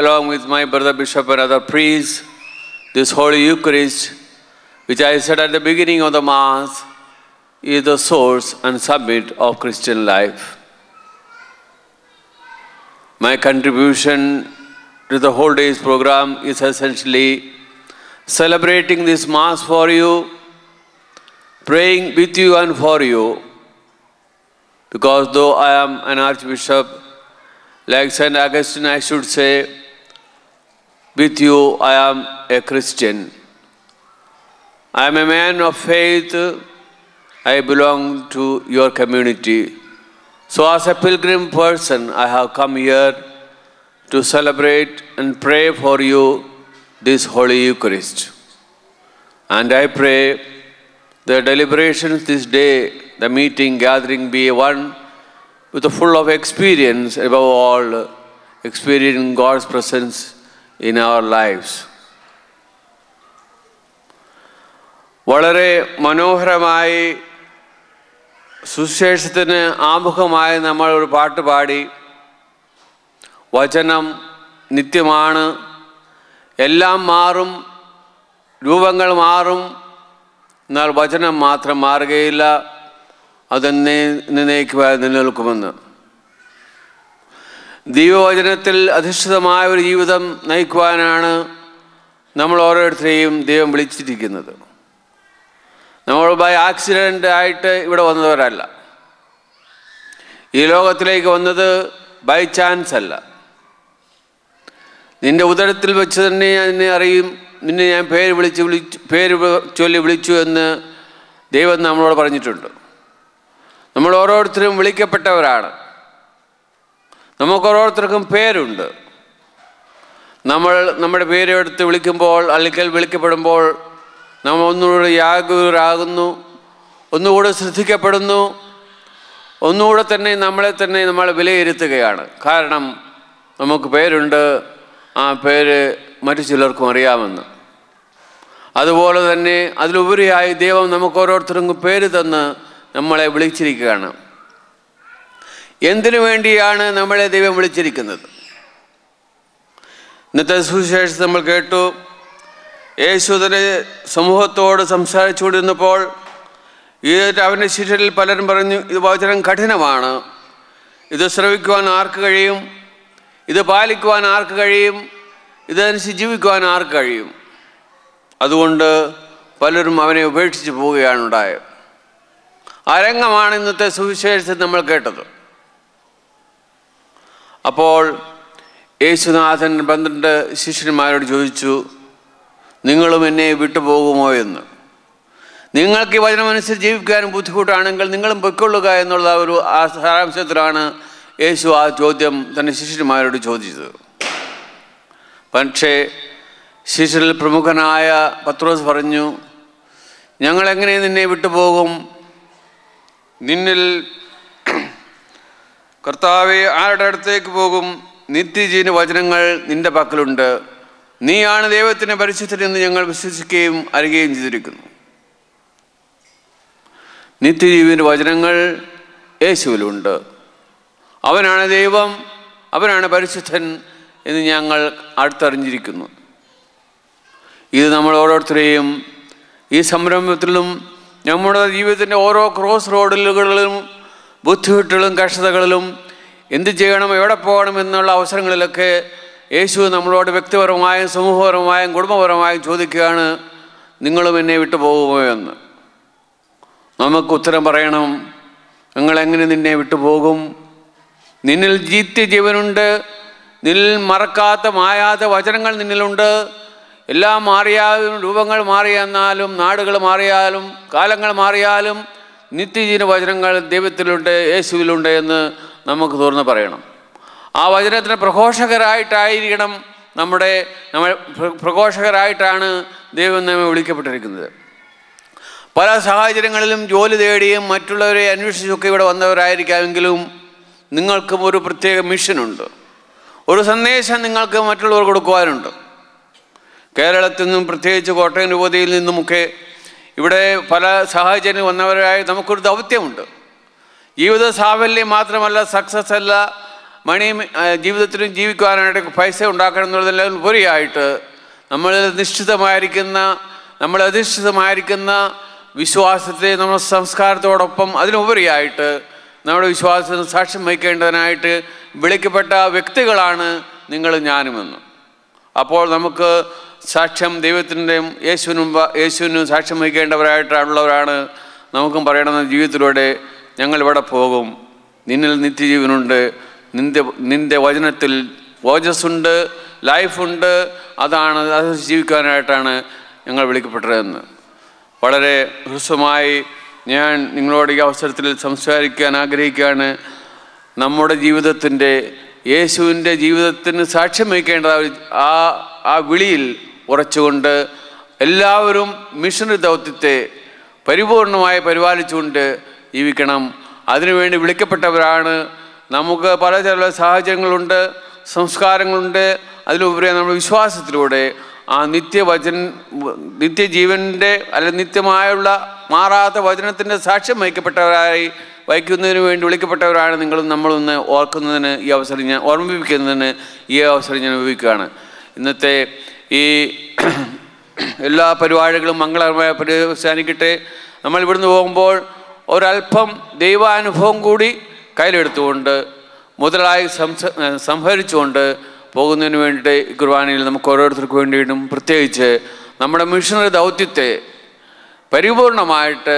along with my brother Bishop and other priests, this Holy Eucharist, which I said at the beginning of the Mass, is the source and summit of Christian life. My contribution to the whole day's program is essentially celebrating this Mass for you, praying with you and for you, because though I am an Archbishop, like St. Augustine, I should say, with you I am a Christian. I am a man of faith. I belong to your community. So as a pilgrim person, I have come here to celebrate and pray for you this Holy Eucharist. And I pray the deliberations this day, the meeting, gathering be one with a full of experience, above all, experiencing God's presence in our lives. വളരെ മനോഹരമായി സുവിശേഷത്തിന് ആമുഖമായി നമ്മൾ ഒരു പാട്ട് പാടി. വചനം നിത്യമാണ്, എല്ലാം മാറും, രൂപങ്ങൾ മാറും, എന്നാൽ വചനം മാത്രം മാറുകയില്ല, അതെന്നേക്കുമായി നിലനിൽക്കുമെന്ന്. ദൈവവചനത്തിൽ അധിഷ്ഠിതമായ ഒരു ജീവിതം നയിക്കുവാനാണ് നമ്മൾ ഓരോരുത്തരെയും ദൈവം വിളിച്ചിരിക്കുന്നത്. നമ്മൾ ബൈ ആക്സിഡൻ്റ് ആയിട്ട് ഇവിടെ വന്നവരല്ല. ഈ ലോകത്തിലേക്ക് വന്നത് ബൈ ചാൻസ് അല്ല. നിൻ്റെ ഉദരത്തിൽ വെച്ച് തന്നെ നിന്നെ അറിയും, നിന്നെ ഞാൻ പേര് ചൊല്ലി വിളിച്ചു എന്ന് ദൈവം നമ്മളോട് പറഞ്ഞിട്ടുണ്ട്. നമ്മൾ ഓരോരുത്തരും വിളിക്കപ്പെട്ടവരാണ്. നമുക്ക് ഓരോരുത്തർക്കും പേരുണ്ട്. നമ്മൾ നമ്മുടെ പേരെടുത്ത് വിളിക്കുമ്പോൾ അല്ലെങ്കിൽ വിളിക്കപ്പെടുമ്പോൾ നമ്മൾ ഒന്നുകൂടെ ജാഗരൂകരാകുന്നു, ഒന്നുകൂടെ ശ്രദ്ധിക്കപ്പെടുന്നു, ഒന്നുകൂടെ തന്നെ നമ്മൾ വിലയിരുത്തുകയാണ്. കാരണം നമുക്ക് പേരുണ്ട്, ആ പേര് മറ്റു ചിലർക്കും അറിയാമെന്ന്. അതുപോലെ തന്നെ അതിലുപരിയായി ദൈവം നമുക്ക് ഓരോരുത്തർക്കും പേര് തന്ന് നമ്മളെ വിളിച്ചിരിക്കുകയാണ്. എന്തിനു വേണ്ടിയാണ് നമ്മളെ ദൈവം വിളിച്ചിരിക്കുന്നത്? ഇന്നത്തെ സുവിശേഷം നമ്മൾ കേട്ടു. യേശു തന്നെ സമൂഹത്തോട് സംസാരിച്ചുകൊണ്ടിരുന്നപ്പോൾ അവൻ്റെ ശിഷ്യരിൽ പലരും പറഞ്ഞു, ഇത് വചനം കഠിനമാണ്, ഇത് ശ്രവിക്കുവാൻ ആർക്ക് കഴിയും, ഇത് പാലിക്കുവാൻ ആർക്ക് കഴിയും, ഇതനുസരിച്ച് ജീവിക്കുവാൻ ആർക്ക് കഴിയും? അതുകൊണ്ട് പലരും അവനെ ഉപേക്ഷിച്ച് പോവുകയാണ് ഉണ്ടായത്. ആ രംഗമാണ് ഇന്നത്തെ സുവിശേഷത്തിൽ നമ്മൾ കേട്ടത്. അപ്പോൾ യേശുനാഥൻ 12 ശിഷ്യന്മാരോട് ചോദിച്ചു, നിങ്ങളും എന്നെ വിട്ടുപോകുമോ എന്ന്. നിങ്ങൾക്ക് ഈ വചനമനുസരിച്ച് ജീവിക്കാനും ബുദ്ധിമുട്ടാണെങ്കിൽ നിങ്ങളും പൊയ്ക്കൊള്ളുക എന്നുള്ള ഒരു സാരാംശത്തിലാണ് യേശു ആ ചോദ്യം തൻ്റെ ശിഷ്യന്മാരോട് ചോദിച്ചത്. പക്ഷേ ശിഷ്യരിൽ പ്രമുഖനായ പത്രോസ് പറഞ്ഞു, ഞങ്ങളെങ്ങനെ നിന്നെ വിട്ടുപോകും? നിന്നിൽ കർത്താവേ ആരുടെ അടുത്തേക്ക് പോകും? നിത്യജീവന വചനങ്ങൾ നിന്റെ പക്കലുണ്ട്, നീയാണ് ദൈവത്തിൻ്റെ പരിശുദ്ധനെന്ന് ഞങ്ങൾ വിശ്വസിക്കുകയും അറിയുകയും ചെയ്തിരിക്കുന്നു. നിത്യജീവൻ്റെ വചനങ്ങൾ യേശുവിലുണ്ട്. അവനാണ് ദൈവം, അവനാണ് പരിശുദ്ധൻ എന്ന് ഞങ്ങൾ അടുത്തറിഞ്ഞിരിക്കുന്നു. ഇത് നമ്മൾ ഓരോരുത്തരെയും ഈ സംരംഭത്തിലും നമ്മുടെ ജീവിതത്തിൻ്റെ ഓരോ ക്രോസ് റോഡുകളിലും ബുദ്ധിമുട്ടുകളും കഷ്ടതകളിലും എന്ത് ചെയ്യണം, എവിടെ പോകണം എന്നുള്ള അവസരങ്ങളിലൊക്കെ യേശു നമ്മളോട് വ്യക്തിപരമായും സമൂഹപരമായും കുടുംബപരമായും ചോദിക്കുകയാണ്, നിങ്ങളും എന്നെ വിട്ടുപോകുമോ എന്ന്. നമുക്ക് ഉത്തരം പറയണം, ഞങ്ങളെങ്ങനെ നിന്നെ വിട്ടുപോകും? നിന്നിൽ നിത്യജീവനുണ്ട്, നിന്നിൽ മറക്കാത്ത മായാത്ത വചനങ്ങൾ നിന്നിലുണ്ട്. എല്ലാം മാറിയാലും, രൂപങ്ങൾ മാറിയെന്നാലും, നാടുകൾ മാറിയാലും, കാലങ്ങൾ മാറിയാലും നിത്യജീവന വചനങ്ങൾ ദൈവത്തിലുണ്ട്, യേശുവിലുണ്ട് എന്ന് നമുക്ക് തുറന്ന് പറയണം. ആ വചനത്തിന് പ്രഘോഷകരായിട്ടായിരിക്കണം നമ്മൾ പ്രഘോഷകരായിട്ടാണ് ദൈവം നമ്മെ വിളിക്കപ്പെട്ടിരിക്കുന്നത്. പല സാഹചര്യങ്ങളിലും ജോലി തേടിയും മറ്റുള്ളവരെ അന്വേഷിച്ചൊക്കെ ഇവിടെ വന്നവരായിരിക്കാമെങ്കിലും നിങ്ങൾക്കും ഒരു പ്രത്യേക മിഷനുണ്ട്, ഒരു സന്ദേശം നിങ്ങൾക്ക് മറ്റുള്ളവർ കൊടുക്കുവാനുണ്ട്. കേരളത്തിൽ നിന്നും പ്രത്യേകിച്ച് കോട്ടയം രൂപതയിൽ നിന്നുമൊക്കെ ഇവിടെ പല സാഹചര്യം വന്നവരായി നമുക്കൊരു ദൗത്യമുണ്ട്. ജീവിത സാഫല്യം മാത്രമല്ല, സക്സസ് അല്ല, മണിയും ജീവിതത്തിനും ജീവിക്കുവാനായിട്ട് പൈസ ഉണ്ടാക്കണം എന്നുള്ളതെല്ലാം ഉപരിയായിട്ട് നമ്മളധിഷ്ഠിതമായിരിക്കുന്ന വിശ്വാസത്തെ നമ്മുടെ സംസ്കാരത്തോടൊപ്പം അതിനുപരിയായിട്ട് നമ്മുടെ വിശ്വാസത്തിന് സാക്ഷ്യം വഹിക്കേണ്ടതിനായിട്ട് വിളിക്കപ്പെട്ട വ്യക്തികളാണ് നിങ്ങളും ഞാനുമെന്ന്. അപ്പോൾ നമുക്ക് സാക്ഷ്യം ദൈവത്തിൻ്റെയും യേശുവിനും സാക്ഷ്യം വഹിക്കേണ്ടവരായിട്ടുള്ളവരാണ്. നമുക്കും പറയണമെന്ന ജീവിതത്തിലൂടെ ഞങ്ങളിവിടെ പോകും, നിന്നിൽ നിത്യജീവനുണ്ട്, നിന്റെ വചനത്തിൽ ഓജസ്സുണ്ട്, ലൈഫുണ്ട്, അത് ജീവിക്കാനായിട്ടാണ് ഞങ്ങൾ വിളിക്കപ്പെട്ടതെന്ന്. വളരെ ഹ്രസ്വമായി ഞാൻ നിങ്ങളോട് ഈ അവസരത്തിൽ സംസാരിക്കാൻ ആഗ്രഹിക്കുകയാണ്. നമ്മുടെ യേശുവിൻ്റെ ജീവിതത്തിന് സാക്ഷ്യം വഹിക്കേണ്ട ആ വിളിയിൽ ഉറച്ചുകൊണ്ട് എല്ലാവരും മിഷണറി ദൗത്യത്തെ പരിപൂർണമായി പരിപാലിച്ചുകൊണ്ട് ജീവിക്കണം. അതിനുവേണ്ടി വിളിക്കപ്പെട്ടവരാണ്. നമുക്ക് പല സാഹചര്യങ്ങളുണ്ട്, സംസ്കാരങ്ങളുണ്ട്. അതിലുപരി നമ്മുടെ വിശ്വാസത്തിലൂടെ ആ നിത്യജീവൻ്റെ അല്ലെങ്കിൽ നിത്യമായുള്ള മാറാത്ത വചനത്തിൻ്റെ സാക്ഷ്യം വഹിക്കുന്നതിന് വേണ്ടി വിളിക്കപ്പെട്ടവരാണ് നിങ്ങളും നമ്മളൊന്ന് ഓർക്കുന്നതിന് ഈ അവസരം ഞാൻ ഓർമ്മിപ്പിക്കുന്നതിന് ഈ അവസരം ഞാൻ ഉപയോഗിക്കുകയാണ്. ഇന്നത്തെ ഈ എല്ലാ പരിപാടികളും മംഗളകരമായി അവസാനിക്കട്ടെ. നമ്മൾ ഇവിടുന്ന് പോകുമ്പോൾ ഒരല്പം ദൈവാനുഭവം കൂടി കയ്യിലെടുത്തുകൊണ്ട് മുതലായി സംഭരിച്ചുകൊണ്ട് പോകുന്നതിന് വേണ്ടിയിട്ട് ഈ കുർബാനയിൽ നമുക്ക് ഓരോരുത്തർക്ക് വേണ്ടിയിട്ടും പ്രത്യേകിച്ച് നമ്മുടെ മിഷണറി ദൗത്യത്തെ പരിപൂർണമായിട്ട്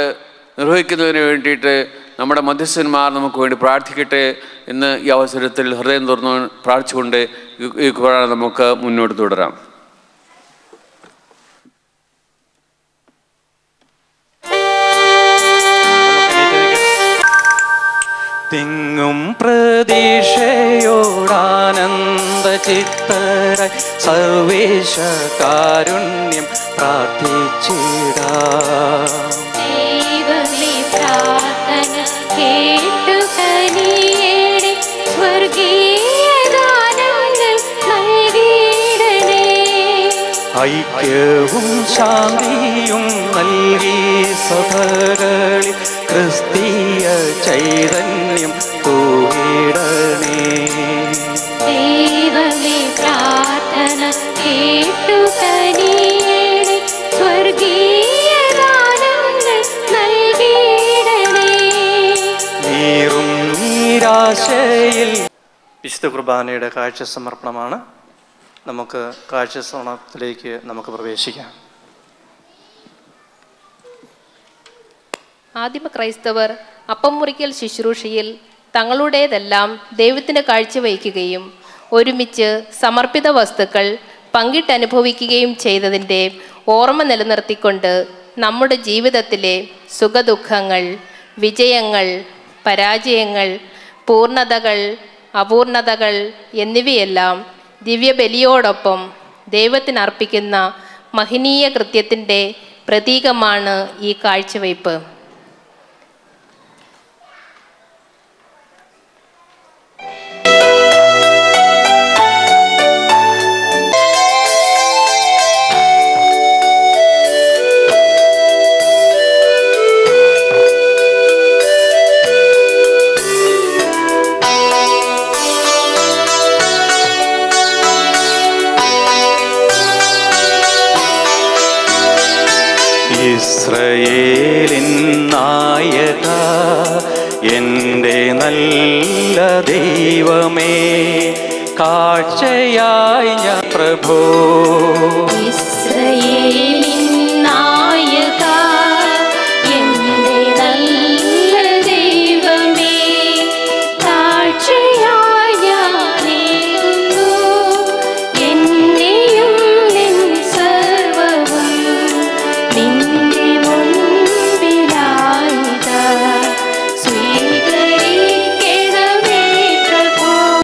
നിർവഹിക്കുന്നതിന് വേണ്ടിയിട്ട് നമ്മുടെ മധ്യസ്ഥന്മാർ നമുക്ക് വേണ്ടി പ്രാർത്ഥിക്കട്ടെ എന്ന് ഈ അവസരത്തിൽ ഹൃദയം തുറന്ന് പ്രാർത്ഥിച്ചുകൊണ്ട് ഈ കുർബാന നമുക്ക് മുന്നോട്ട് തുടരാം. തിങ്ങും പ്രതീക്ഷയോടാനന്ദ ചിത്തരായി സർവേശ കാരുണ്യം പ്രാർത്ഥിച്ചിടാം. ദൈവമേ പ്രാർത്ഥന കേട്ടു കനിയേണേ, സ്വർഗീയ ദാനങ്ങൾ നൽകിയിടണേ. ഐക്യവും ശാന്തിയും നൽകി സഭകളിൽ ക്രിസ്തീയ ചൈതന്യം തൂകിടണേ. ദൈവമേ പ്രാർത്ഥന കേട്ടു കനിയേണേ, സ്വർഗീയ ദാനങ്ങൾ നൽകിയിടണേ. നീറും നിരാശയിൽ വിശുദ്ധ കുർബാനയുടെ കാഴ്ച സമർപ്പണമാണ്. നമുക്ക് കാഴ്ച സമർപ്പണത്തിലേക്ക് നമുക്ക് പ്രവേശിക്കാം. ആദിമ ക്രൈസ്തവർ അപ്പം മുറിക്കൽ ശുശ്രൂഷയിൽ തങ്ങളുടേതെല്ലാം ദൈവത്തിന് കാഴ്ചവയ്ക്കുകയും ഒരുമിച്ച് സമർപ്പിത വസ്തുക്കൾ പങ്കിട്ടനുഭവിക്കുകയും ചെയ്തതിൻ്റെ ഓർമ്മ നിലനിർത്തിക്കൊണ്ട് നമ്മുടെ ജീവിതത്തിലെ സുഖദുഃഖങ്ങൾ, വിജയങ്ങൾ, പരാജയങ്ങൾ, പൂർണ്ണതകൾ, അപൂർണതകൾ എന്നിവയെല്ലാം ദിവ്യബലിയോടൊപ്പം ദൈവത്തിനർപ്പിക്കുന്ന മഹനീയ കൃത്യത്തിൻ്റെ പ്രതീകമാണ് ഈ കാഴ്ചവയ്പ്. ഇസ്രയേലിൻ നായക എൻ്റെ നല്ല ദൈവമേ, കാഴ്ചയായി ഞാൻ പ്രഭോ